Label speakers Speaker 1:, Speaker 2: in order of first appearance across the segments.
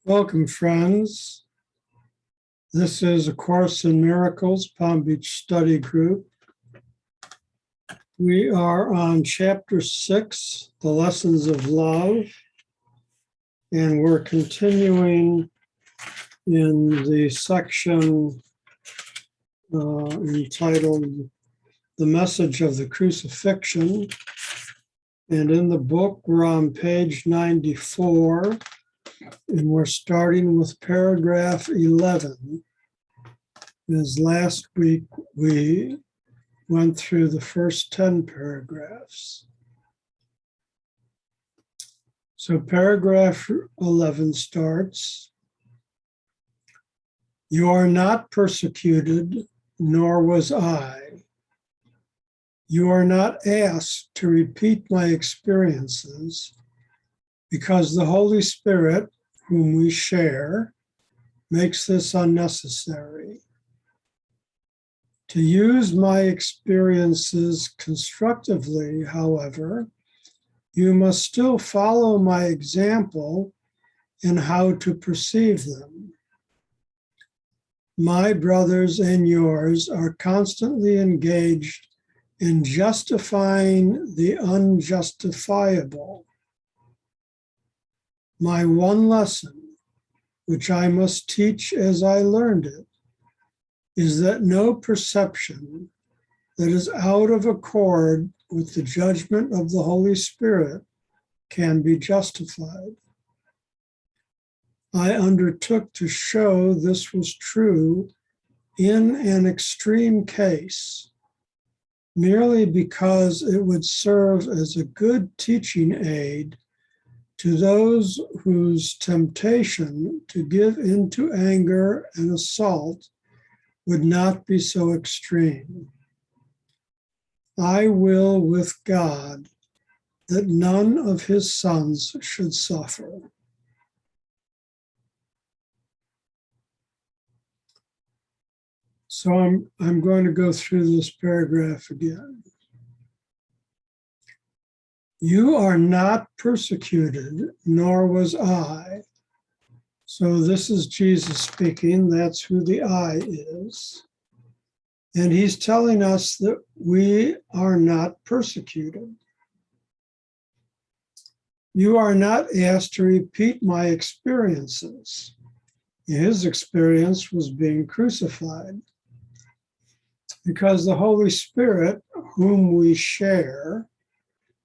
Speaker 1: Welcome, friends. This is A Course in Miracles, Palm Beach Study Group. We are on Chapter 6, The Lessons of Love, and we're continuing in the section entitled The Message of the Crucifixion. And in the book, we're on page 94. And we're starting with paragraph 11. As last week, we went through the first 10 paragraphs. So paragraph 11 starts, "You are not persecuted, nor was I. You are not asked to repeat my experiences, because the Holy Spirit, whom we share, makes this unnecessary. To use my experiences constructively, however, you must still follow my example in how to perceive them. My brothers and yours are constantly engaged in justifying the unjustifiable. My one lesson, which I must teach as I learned it, is that no perception that is out of accord with the judgment of the Holy Spirit can be justified. I undertook to show this was true in an extreme case, merely because it would serve as a good teaching aid to those whose temptation to give in to anger and assault would not be so extreme. I will with God that none of his sons should suffer." So I'm going to go through this paragraph again. "You are not persecuted, nor was I." So this is Jesus speaking. That's who the I is. And he's telling us that we are not persecuted. "You are not asked to repeat my experiences." His experience was being crucified. "Because the Holy Spirit, whom we share,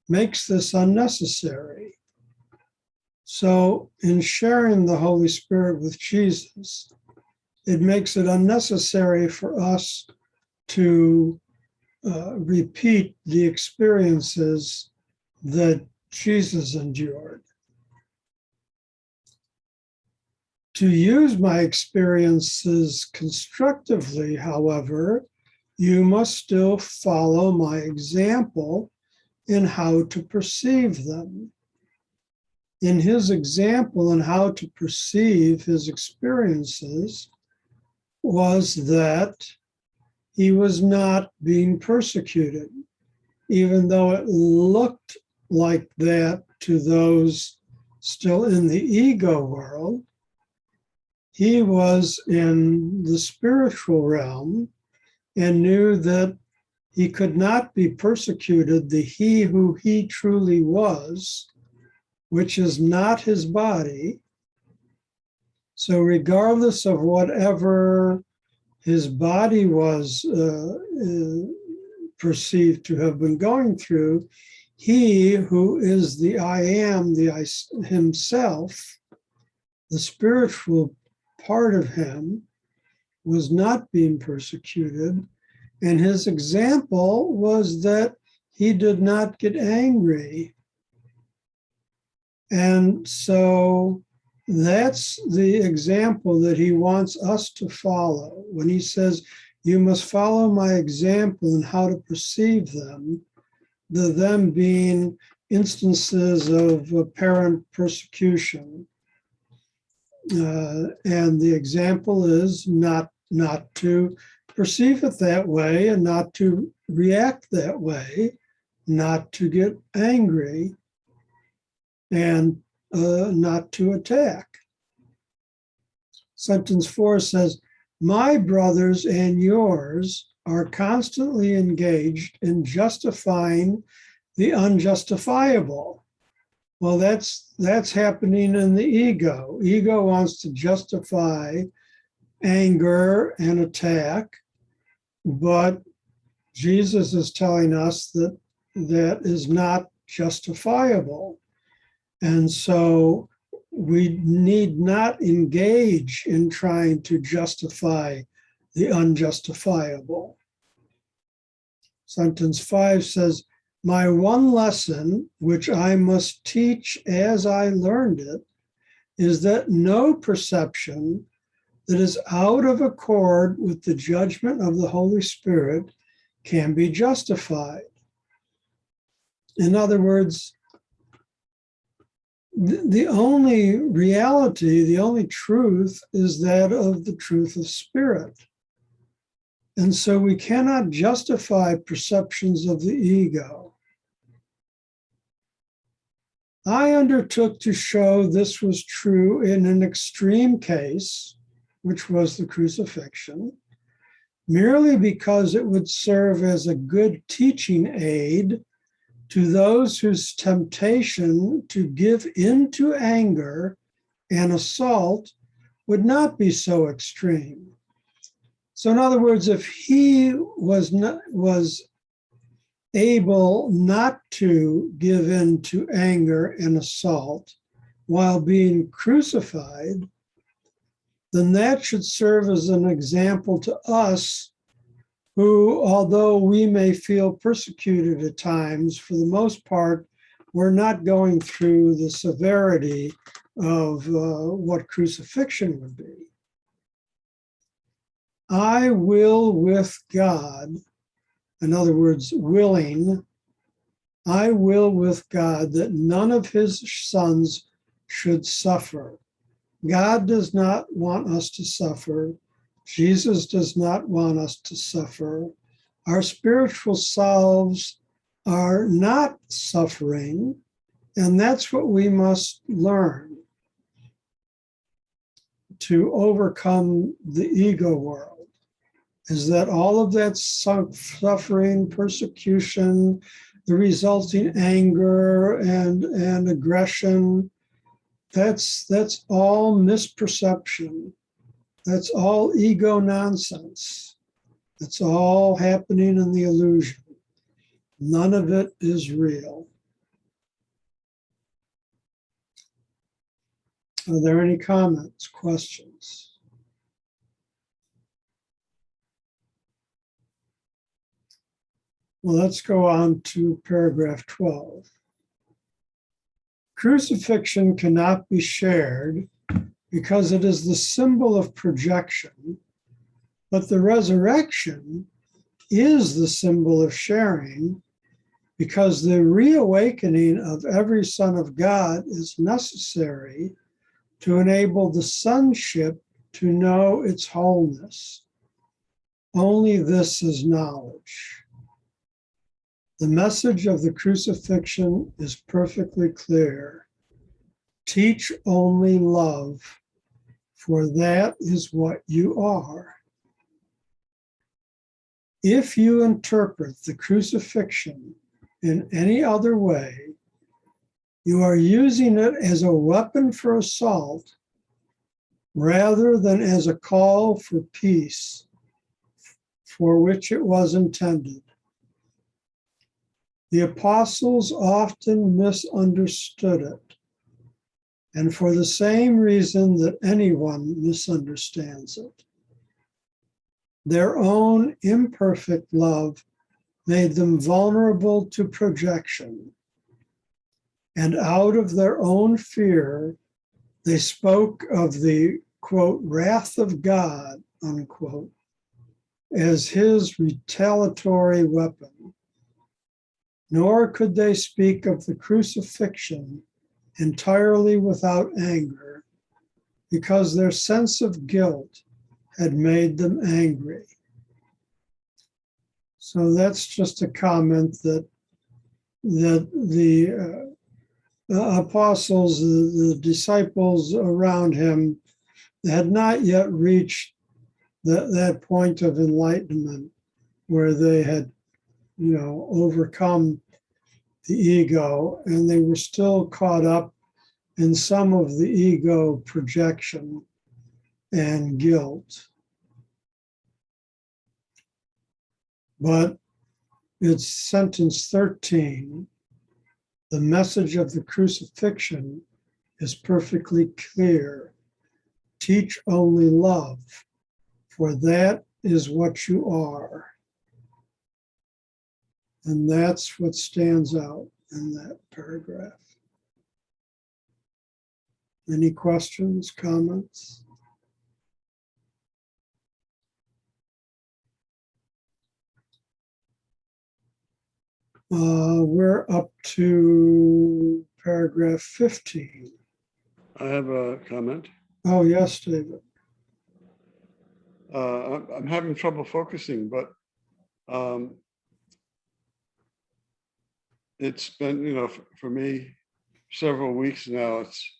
Speaker 1: makes this unnecessary." So in sharing the Holy Spirit with Jesus, it makes it unnecessary for us to repeat the experiences that Jesus endured. To use my experiences constructively, however, you must still follow my example in how to perceive them. In his example in how to perceive his experiences was that he was not being persecuted, even though it looked like that to those still in the ego world. He was in the spiritual realm and knew that he could not be persecuted, the he who he truly was, which is not his body. So regardless of whatever his body was perceived to have been going through, he who is the I am, himself, the spiritual part of him, was not being persecuted. And his example was that he did not get angry. And so that's the example that he wants us to follow. When he says, "You must follow my example in how to perceive them," the them being instances of apparent persecution. And the example is not to perceive it that way and not to react that way, not to get angry, and not to attack. Sentence 4 says, my brothers and yours are constantly engaged in justifying the unjustifiable. Well, that's happening in the ego. Ego wants to justify anger and attack, but Jesus is telling us that that is not justifiable. And so we need not engage in trying to justify the unjustifiable. Sentence 5 says, my one lesson, which I must teach as I learned it, is that no perception that is out of accord with the judgment of the Holy Spirit can be justified. In other words, the only reality, the only truth is that of the truth of spirit. And so we cannot justify perceptions of the ego. I undertook to show this was true in an extreme case, which was the crucifixion, merely because it would serve as a good teaching aid to those whose temptation to give in to anger and assault would not be so extreme. So in other words, if he was able not to give in to anger and assault while being crucified, then that should serve as an example to us who, although we may feel persecuted at times, for the most part, we're not going through the severity of what crucifixion would be. I will with God, in other words, willing, I will with God that none of his sons should suffer. God does not want us to suffer. Jesus does not want us to suffer. Our spiritual selves are not suffering, and that's what we must learn to overcome the ego world, is that all of that suffering, persecution, the resulting anger and aggression, that's all misperception. That's all ego nonsense. It's all happening in the illusion. None of it is real. Are there any comments, questions? Well, let's go on to paragraph 12. Crucifixion cannot be shared because it is the symbol of projection, but the resurrection is the symbol of sharing, because the reawakening of every son of God is necessary to enable the sonship to know its wholeness. Only this is knowledge. The message of the crucifixion is perfectly clear. Teach only love, for that is what you are. If you interpret the crucifixion in any other way, you are using it as a weapon for assault rather than as a call for peace for which it was intended. The apostles often misunderstood it, and for the same reason that anyone misunderstands it. Their own imperfect love made them vulnerable to projection, and out of their own fear, they spoke of the, quote, wrath of God, unquote, as his retaliatory weapon. Nor could they speak of the crucifixion entirely without anger, because their sense of guilt had made them angry. So that's just a comment that the apostles, the disciples around him, had not yet reached that point of enlightenment where they had, overcome the ego, and they were still caught up in some of the ego projection and guilt. But it's sentence 13. The message of the crucifixion is perfectly clear. Teach only love, for that is what you are. And that's what stands out in that paragraph. Any questions, comments? We're up to paragraph 15.
Speaker 2: I have a comment.
Speaker 1: Oh, yes, David.
Speaker 2: I'm having trouble focusing, but it's been, for me, several weeks now. It's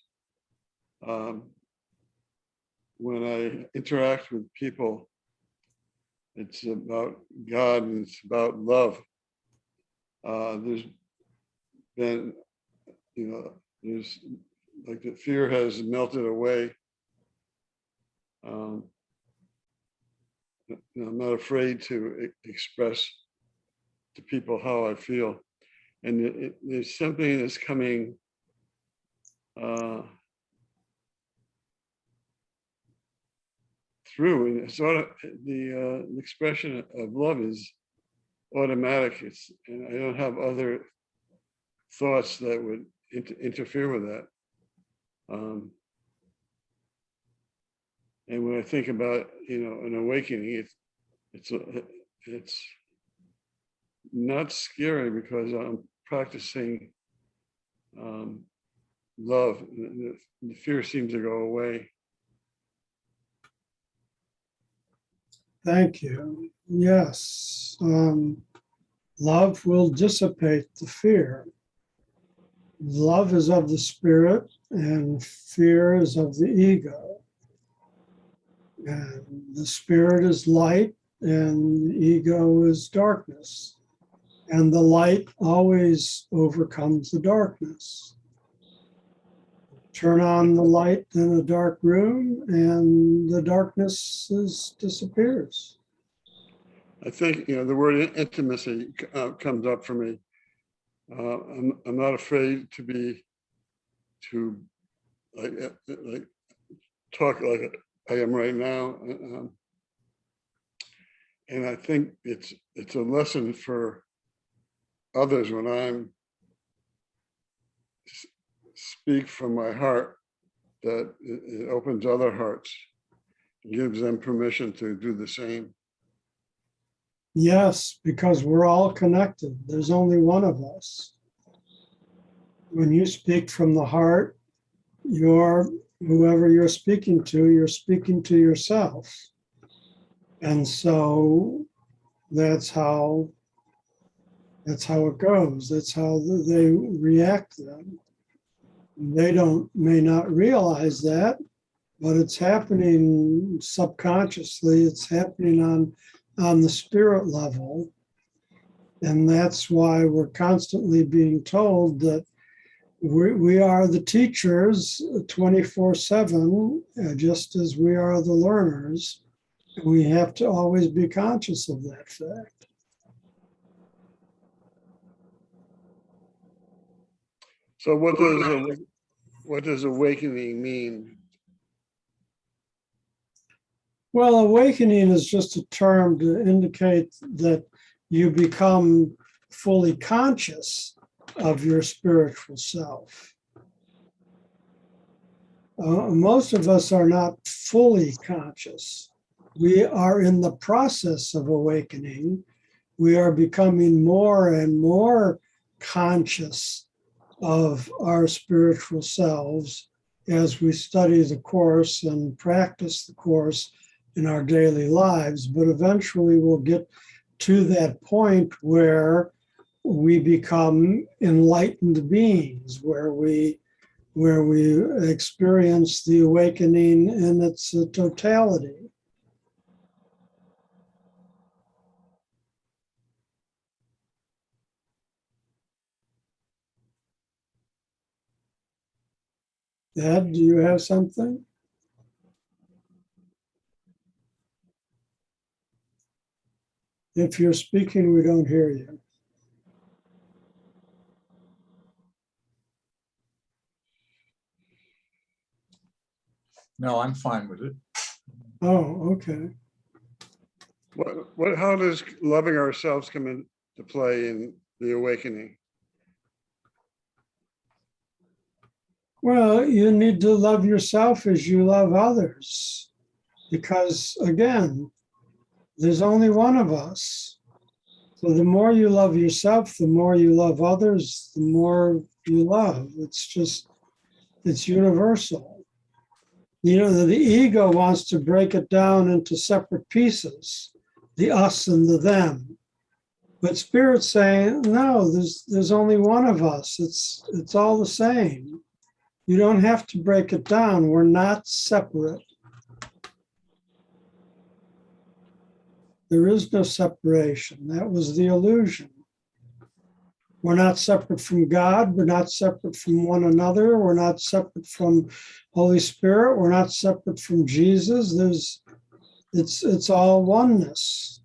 Speaker 2: when I interact with people, it's about God and it's about love. There's been, there's like the fear has melted away. I'm not afraid to express to people how I feel. And there's something that's coming through, and it's sort of the expression of love is automatic. And I don't have other thoughts that would interfere with that. And when I think about, an awakening, it's not scary because I'm practicing love. The fear seems to go away.
Speaker 1: Thank you. Yes. Love will dissipate the fear. Love is of the spirit and fear is of the ego. And the spirit is light and the ego is darkness. And the light always overcomes the darkness. Turn on the light in a dark room and the darkness disappears.
Speaker 2: I think, the word intimacy comes up for me. I'm not afraid to talk like I am right now. And I think it's a lesson for others when I'm speak from my heart, that it opens other hearts, gives them permission to do the same.
Speaker 1: Yes, because we're all connected. There's only one of us. When you speak from the heart, whoever you're speaking to yourself. And so that's how it goes. That's how they react then. They may not realize that, but it's happening subconsciously. It's happening on the spirit level. And that's why we're constantly being told that we are the teachers 24/7, just as we are the learners. We have to always be conscious of that fact.
Speaker 2: So what does awakening mean?
Speaker 1: Well, awakening is just a term to indicate that you become fully conscious of your spiritual self. Most of us are not fully conscious. We are in the process of awakening. We are becoming more and more conscious of our spiritual selves as we study the Course and practice the Course in our daily lives. But eventually we'll get to that point where we become enlightened beings, where we where we experience the awakening in its totality. Ed, do you have something? If you're speaking, we don't hear you.
Speaker 3: No, I'm fine with it.
Speaker 1: Oh, okay.
Speaker 2: How does loving ourselves come into play in the awakening?
Speaker 1: Well, you need to love yourself as you love others, because again, there's only one of us. So the more you love yourself, the more you love others, the more you love. It's universal. You know, the ego wants to break it down into separate pieces, the us and the them. But Spirit's saying, no, there's only one of us. It's all the same. You don't have to break it down. We're not separate. There is no separation. That was the illusion. We're not separate from God. We're not separate from one another. We're not separate from Holy Spirit. We're not separate from Jesus. It's all oneness.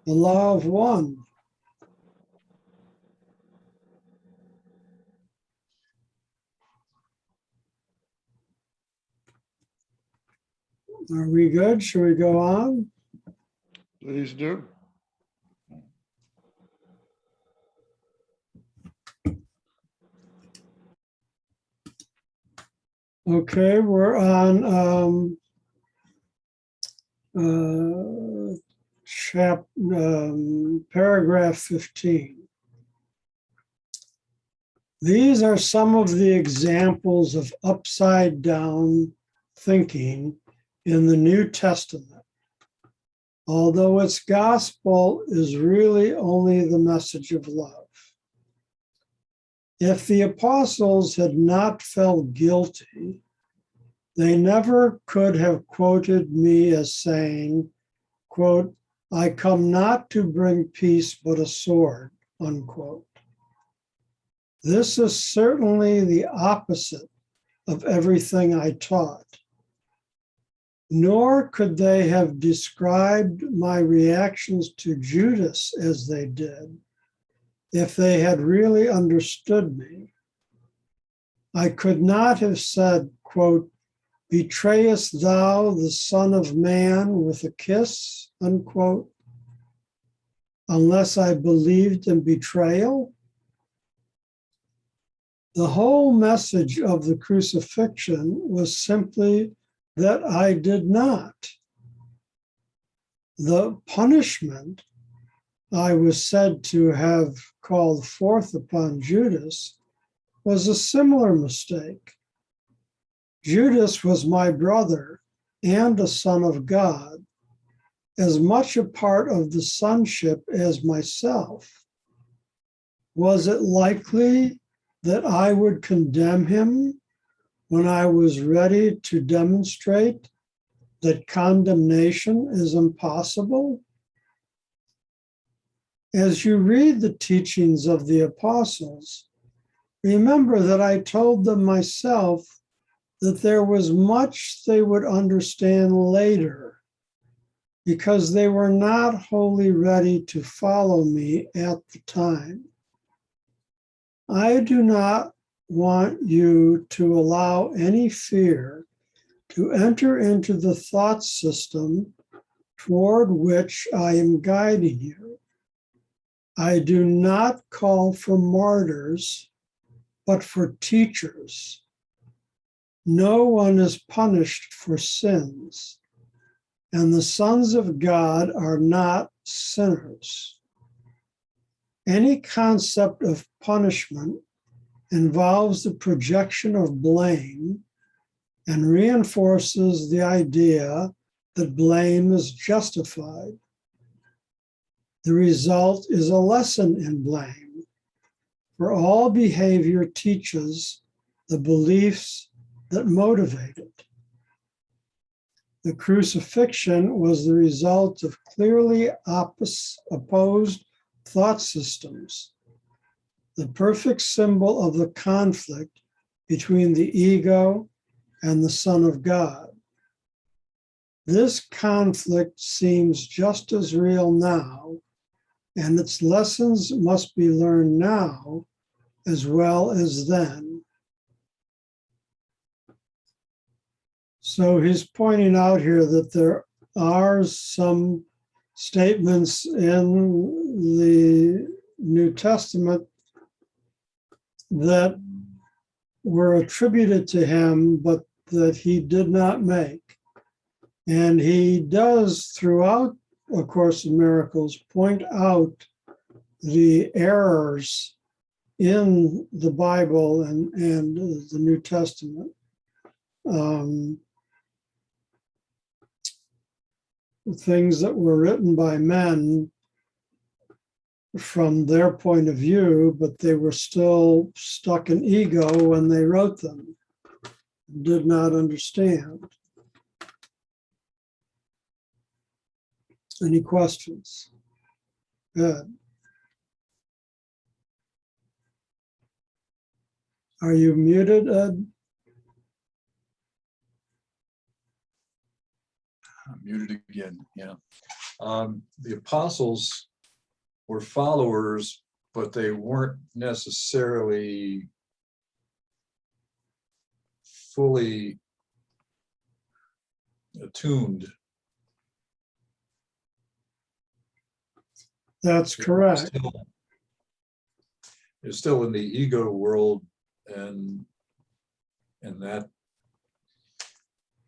Speaker 1: The law of one. Are we good? Should we go on?
Speaker 2: Please do.
Speaker 1: Okay, we're on paragraph 15. These are some of the examples of upside down thinking in the New Testament, although its gospel is really only the message of love. If the apostles had not felt guilty, they never could have quoted me as saying, quote, I come not to bring peace but a sword, unquote. This is certainly the opposite of everything I taught. Nor could they have described my reactions to Judas as they did if they had really understood me. I could not have said, quote, betrayest thou the Son of Man with a kiss, unquote, unless I believed in betrayal. The whole message of the crucifixion was simply that I did not. The punishment I was said to have called forth upon Judas was a similar mistake. Judas was my brother and a son of God, as much a part of the sonship as myself. Was it likely that I would condemn him when I was ready to demonstrate that condemnation is impossible? As you read the teachings of the apostles, remember that I told them myself that there was much they would understand later, because they were not wholly ready to follow me at the time. I do not want you to allow any fear to enter into the thought system toward which I am guiding you. I do not call for martyrs, but for teachers. No one is punished for sins, and the sons of God are not sinners. Any concept of punishment involves the projection of blame and reinforces the idea that blame is justified. The result is a lesson in blame, for all behavior teaches the beliefs that motivate it. The crucifixion was the result of clearly opposed thought systems, the perfect symbol of the conflict between the ego and the Son of God. This conflict seems just as real now, and its lessons must be learned now as well as then. So he's pointing out here that there are some statements in the New Testament that were attributed to him, but that he did not make. And he does, throughout A Course in Miracles, point out the errors in the Bible and the New Testament. Things that were written by men from their point of view, but they were still stuck in ego when they wrote them, did not understand. Any questions? Good. Are you muted, Ed?
Speaker 3: I'm muted again, yeah. The apostles were followers, but they weren't necessarily fully attuned.
Speaker 1: That's correct.
Speaker 3: They're still in the ego world, and that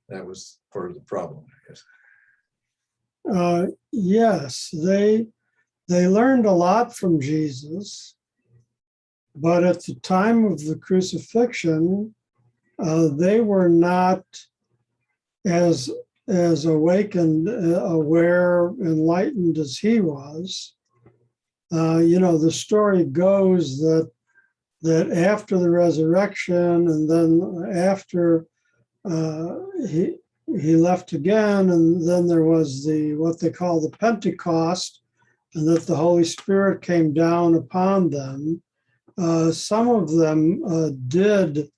Speaker 3: was part of the problem, I guess.
Speaker 1: Yes, they learned a lot from Jesus, but at the time of the crucifixion, they were not as awakened, aware, enlightened as he was. The story goes that after the resurrection, and then after he left again, and then there was what they call the Pentecost, and that the Holy Spirit came down upon them. Some of them did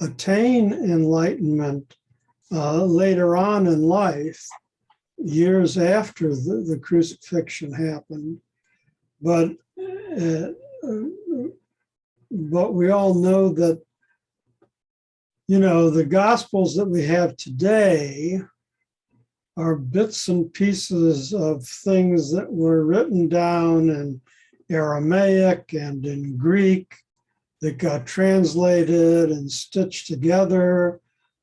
Speaker 1: attain enlightenment later on in life, years after the crucifixion happened. But we all know that, the Gospels that we have today are bits and pieces of things that were written down in Aramaic and in Greek that got translated and stitched together,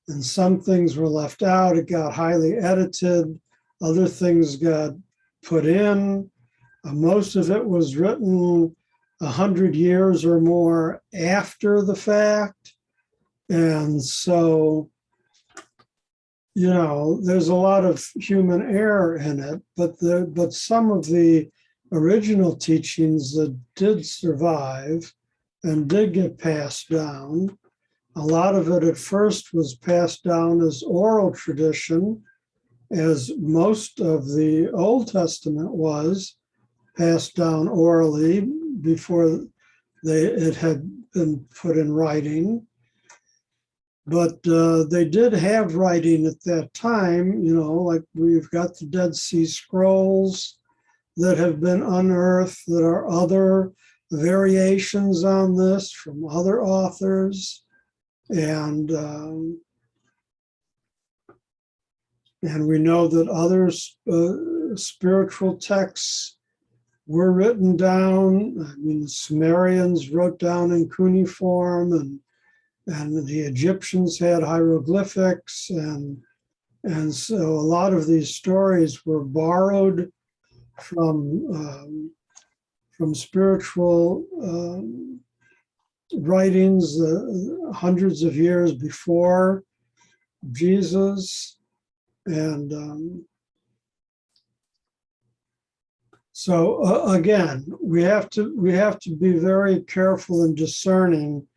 Speaker 1: and some things were left out. It got highly edited. Other things got put in. Most of it was written 100 years or more after the fact. And so, there's a lot of human error in it, but some of the original teachings that did survive and did get passed down, a lot of it at first was passed down as oral tradition, as most of the Old Testament was passed down orally before it had been put in writing. But they did have writing at that time, like we've got the Dead Sea Scrolls that have been unearthed, that are other variations on this from other authors. And we know that other spiritual texts were written down. I mean, the Sumerians wrote down in cuneiform, and the Egyptians had hieroglyphics, and so a lot of these stories were borrowed from spiritual writings hundreds of years before Jesus, and so again, we have to be very careful and discerning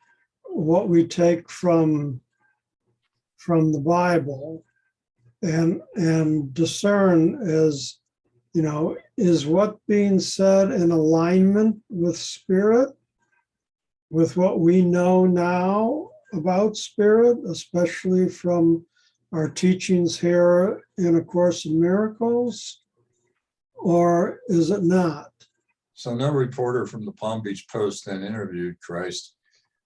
Speaker 1: what we take from the Bible and discern as, is what being said in alignment with spirit, with what we know now about spirit, especially from our teachings here in A Course in Miracles, or is it not?
Speaker 3: So no reporter from the Palm Beach Post then interviewed Christ.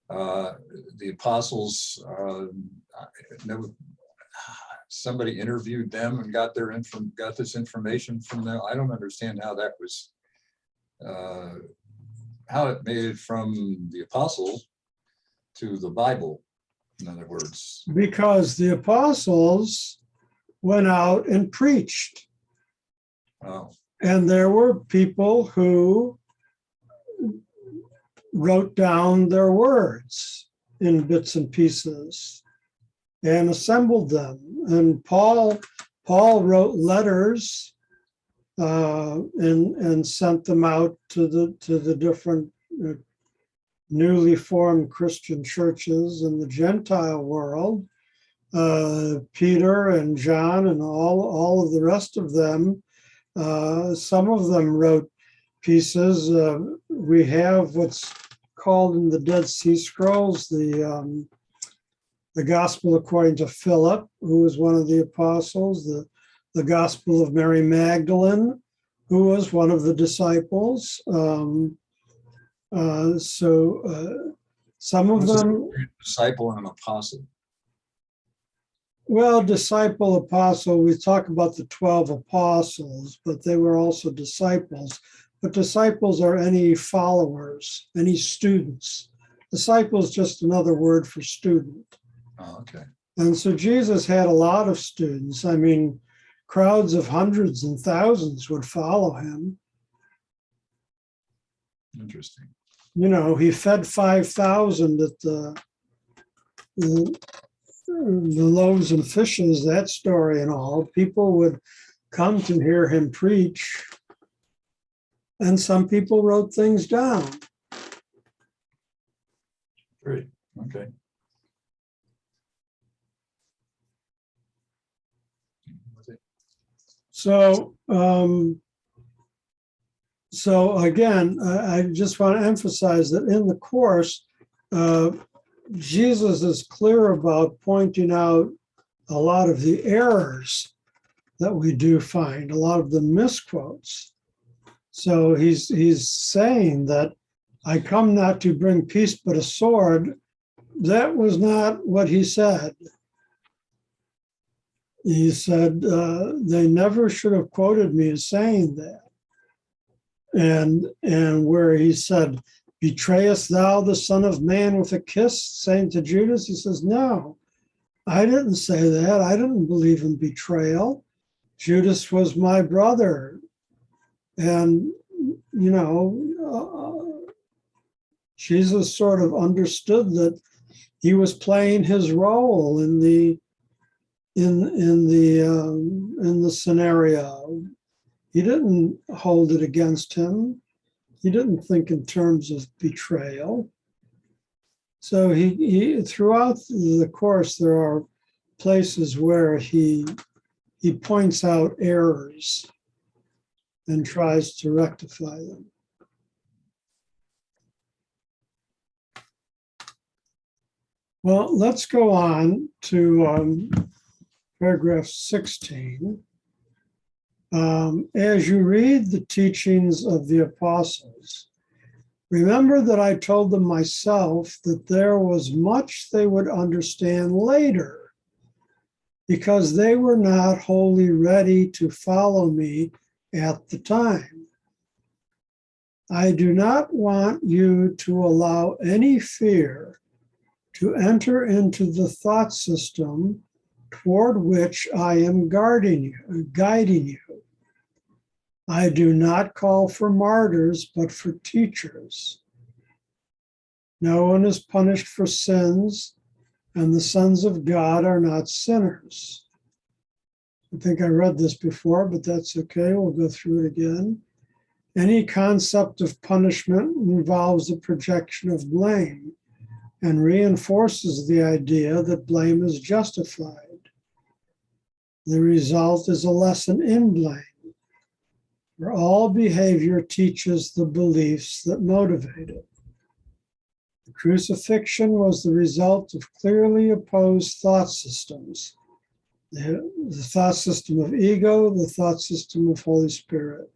Speaker 3: The apostles, somebody interviewed them and got this information from them. I don't understand how that was, how it made it from the apostles to the Bible, in other words.
Speaker 1: Because the apostles went out and preached.
Speaker 3: Oh,
Speaker 1: And there were people who wrote down their words in bits and pieces and assembled them. And Paul wrote letters and sent them out to the different newly formed Christian churches in the Gentile world. Peter and John and all of the rest of them. Some of them wrote pieces. We have what's called in the Dead Sea Scrolls the Gospel according to Philip, who was one of the apostles, the Gospel of Mary Magdalene, who was one of the disciples. Some of them.
Speaker 3: Disciple and an apostle.
Speaker 1: Well, disciple, apostle, we talk about the 12 apostles, but they were also disciples. But disciples are any followers, any students. Disciple is just another word for student.
Speaker 3: Oh, okay.
Speaker 1: And so Jesus had a lot of students. I mean, crowds of hundreds and thousands would follow him.
Speaker 3: Interesting.
Speaker 1: He fed 5,000 at the loaves and fishes, that story and all. People would come to hear him preach, and some people wrote things down.
Speaker 3: Great. Okay.
Speaker 1: So again, I just want to emphasize that in the Course, Jesus is clear about pointing out a lot of the errors that we do find, a lot of the misquotes. So he's saying that I come not to bring peace but a sword. That was not what he said. He said they never should have quoted me as saying that. And where he said, betrayest thou the Son of Man with a kiss, saying to Judas, he says, no, I didn't say that. I didn't believe in betrayal. Judas was my brother. And, Jesus sort of understood that he was playing his role in the scenario. He didn't hold it against him. He didn't think in terms of betrayal. So he throughout the Course, there are places where he points out errors and tries to rectify them. Well, let's go on to paragraph 16. As you read the teachings of the apostles, remember that I told them myself that there was much they would understand later, because they were not wholly ready to follow me at the time. I do not want you to allow any fear to enter into the thought system toward which I am guiding you. I do not call for martyrs, but for teachers. No one is punished for sins, and the sons of God are not sinners. I think I read this before, but that's okay. We'll go through it again. Any concept of punishment involves the projection of blame, and reinforces the idea that blame is justified. The result is a lesson in blame, where all behavior teaches the beliefs that motivate it. The crucifixion was the result of clearly opposed thought systems. The thought system of ego, the thought system of Holy Spirit.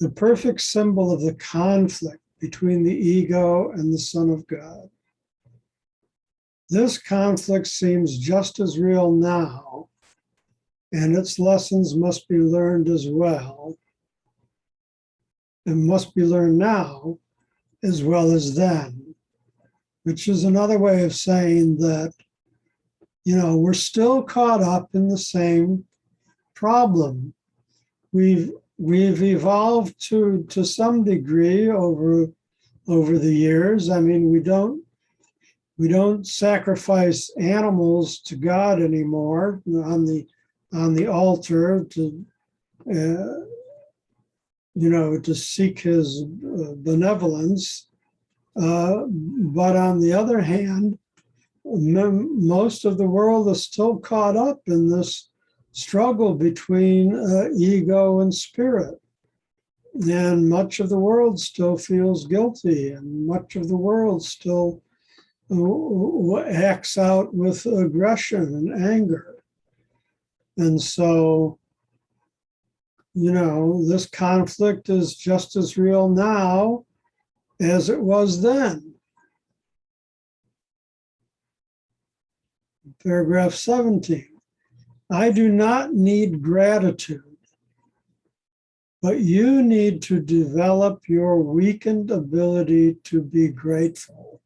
Speaker 1: The perfect symbol of the conflict between the ego and the Son of God. This conflict seems just as real now, and its lessons must be learned as well, and must be learned now as well as then, which is another way of saying that, we're still caught up in the same problem. We've evolved to some degree over the years. I mean, we don't sacrifice animals to God anymore on the altar to seek His benevolence. But on the other hand, most of the world is still caught up in this struggle between ego and spirit. And much of the world still feels guilty, and much of the world still acts out with aggression and anger. And so, this conflict is just as real now as it was then. Paragraph 17. I do not need gratitude, but you need to develop your weakened ability to be grateful,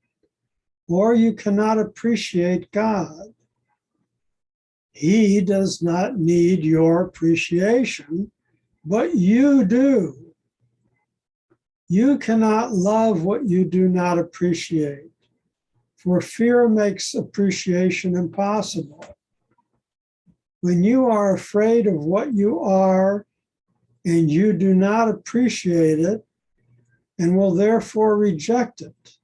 Speaker 1: or you cannot appreciate God. He does not need your appreciation, but you do. You cannot love what you do not appreciate, for fear makes appreciation impossible. When you are afraid of what you are and you do not appreciate it and will therefore reject it,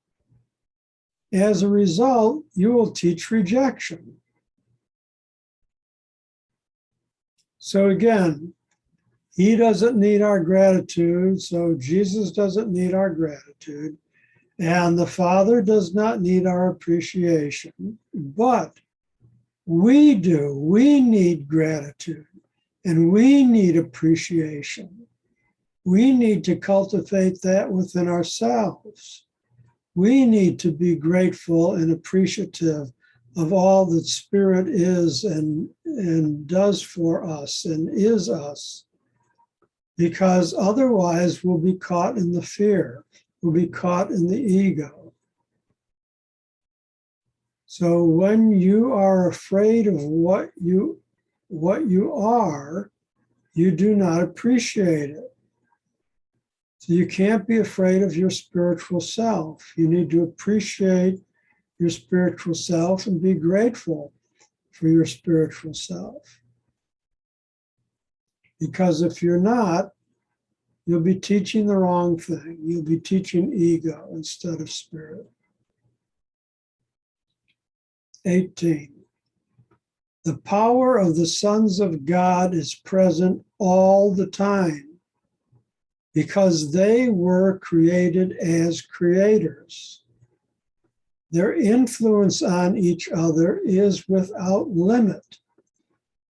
Speaker 1: as a result, you will teach rejection. So again, He doesn't need our gratitude, so Jesus doesn't need our gratitude, and the Father does not need our appreciation, but we do. We need gratitude, and we need appreciation. We need to cultivate that within ourselves. We need to be grateful and appreciative of all that Spirit is and does for us and is us, because otherwise we'll be caught in the fear, we'll be caught in the ego. So when you are afraid of what you are, you do not appreciate it. So you can't be afraid of your spiritual self. You need to appreciate your spiritual self and be grateful for your spiritual self. Because if you're not, you'll be teaching the wrong thing. You'll be teaching ego instead of spirit. 18. The power of the sons of God is present all the time because they were created as creators. Their influence on each other is without limit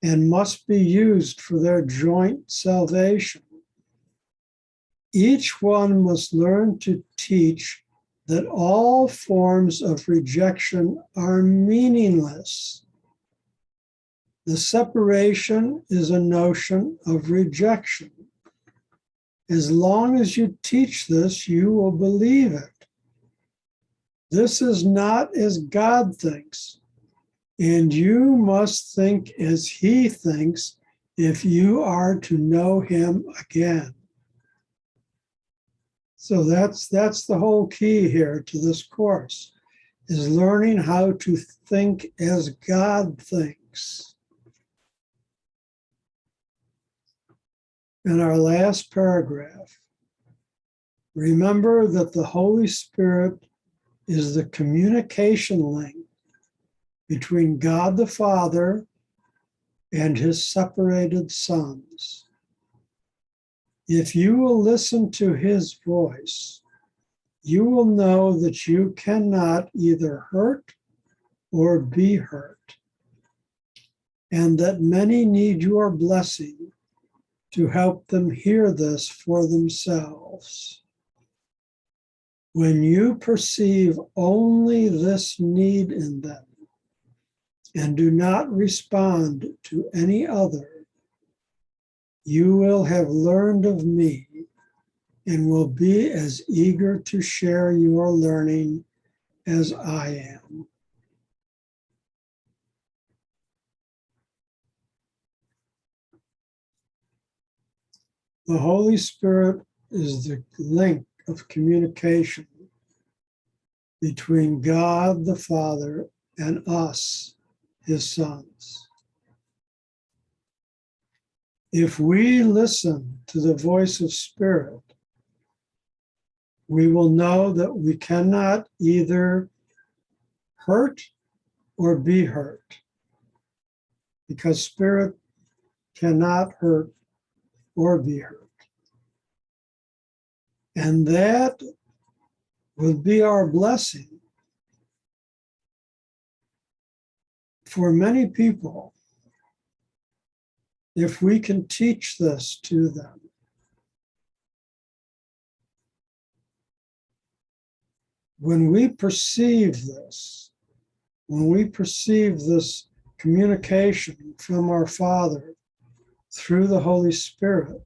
Speaker 1: and must be used for their joint salvation. Each one must learn to teach that all forms of rejection are meaningless. The separation is a notion of rejection. As long as you teach this, you will believe it. This is not as God thinks, and you must think as He thinks if you are to know Him again. So that's the whole key here to this course, is learning how to think as God thinks. In our last paragraph, remember that the Holy Spirit is the communication link between God the Father and his separated sons. If you will listen to his voice, you will know that you cannot either hurt or be hurt, and that many need your blessing to help them hear this for themselves. When you perceive only this need in them and do not respond to any other, you will have learned of me and will be as eager to share your learning as I am. The Holy Spirit is the link of communication between God the Father and us, his sons. If we listen to the voice of Spirit, we will know that we cannot either hurt or be hurt, because Spirit cannot hurt or be hurt. And that will be our blessing. For many people, if we can teach this to them, when we perceive this communication from our Father through the Holy Spirit,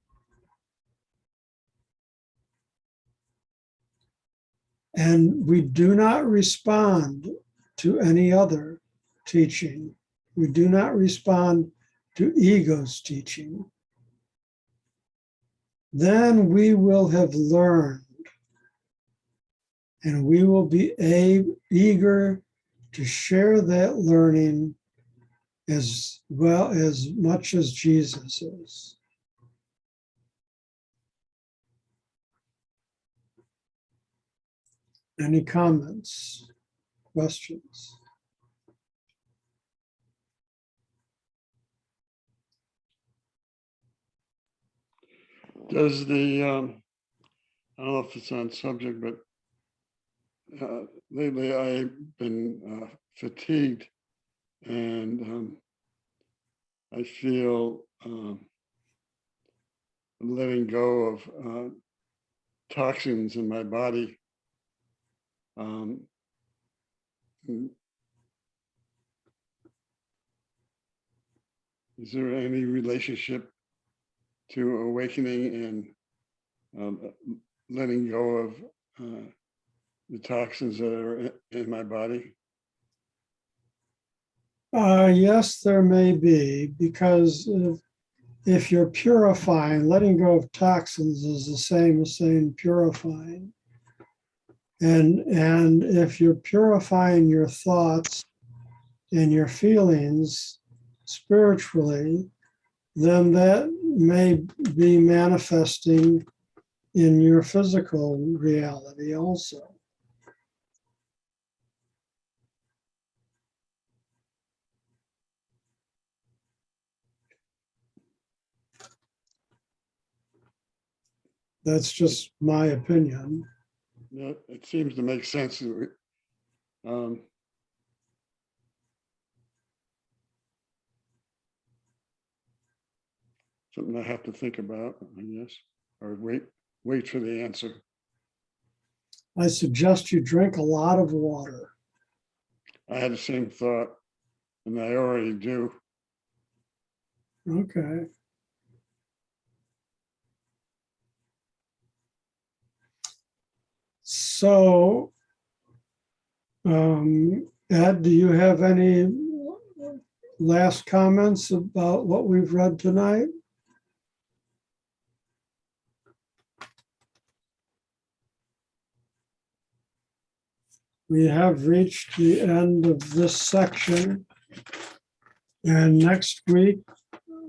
Speaker 1: and we do not respond to any other teaching, we do not respond to ego's teaching, then we will have learned, and we will be eager to share that learning as well as much as Jesus is. Any comments, questions?
Speaker 2: Does the, I don't know if it's on subject, but lately I've been fatigued, and I feel letting go of toxins in my body. Is there any relationship to awakening and letting go of the toxins that are in my body?
Speaker 1: Yes, there may be, because if you're purifying, letting go of toxins is the same as saying purifying. And if you're purifying your thoughts and your feelings spiritually, then that may be manifesting in your physical reality also. That's just my opinion.
Speaker 2: Yeah, it seems to make sense. Something I have to think about, I guess, or wait for the answer.
Speaker 1: I suggest you drink a lot of water.
Speaker 2: I had the same thought, and I already do.
Speaker 1: Okay. So, Ed, do you have any last comments about what we've read tonight? We have reached the end of this section, and next week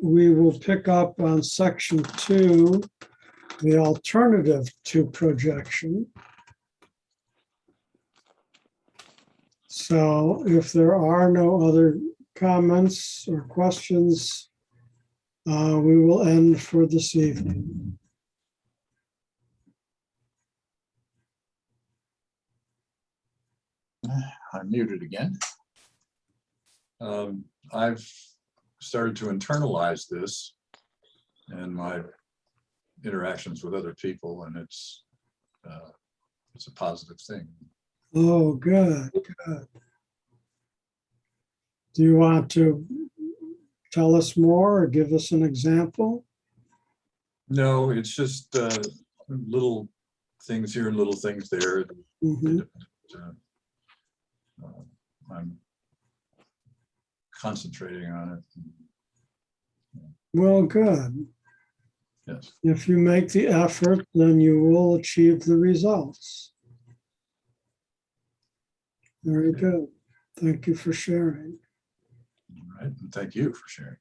Speaker 1: we will pick up on section 2, the alternative to projection. So if there are no other comments or questions, we will end for this evening.
Speaker 3: I'm muted again. I've started to internalize this in my interactions with other people, and it's a positive thing.
Speaker 1: Oh, good, good. Do you want to tell us more or give us an example?
Speaker 3: No, it's just little things here and little things there.
Speaker 1: Mhm.
Speaker 3: I'm concentrating on it.
Speaker 1: Well, good.
Speaker 3: Yes.
Speaker 1: If you make the effort, then you will achieve the results. Very good. Thank you for sharing.
Speaker 3: All right. And thank you for sharing.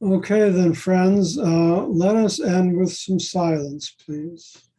Speaker 1: Okay, then, friends, let us end with some silence, please.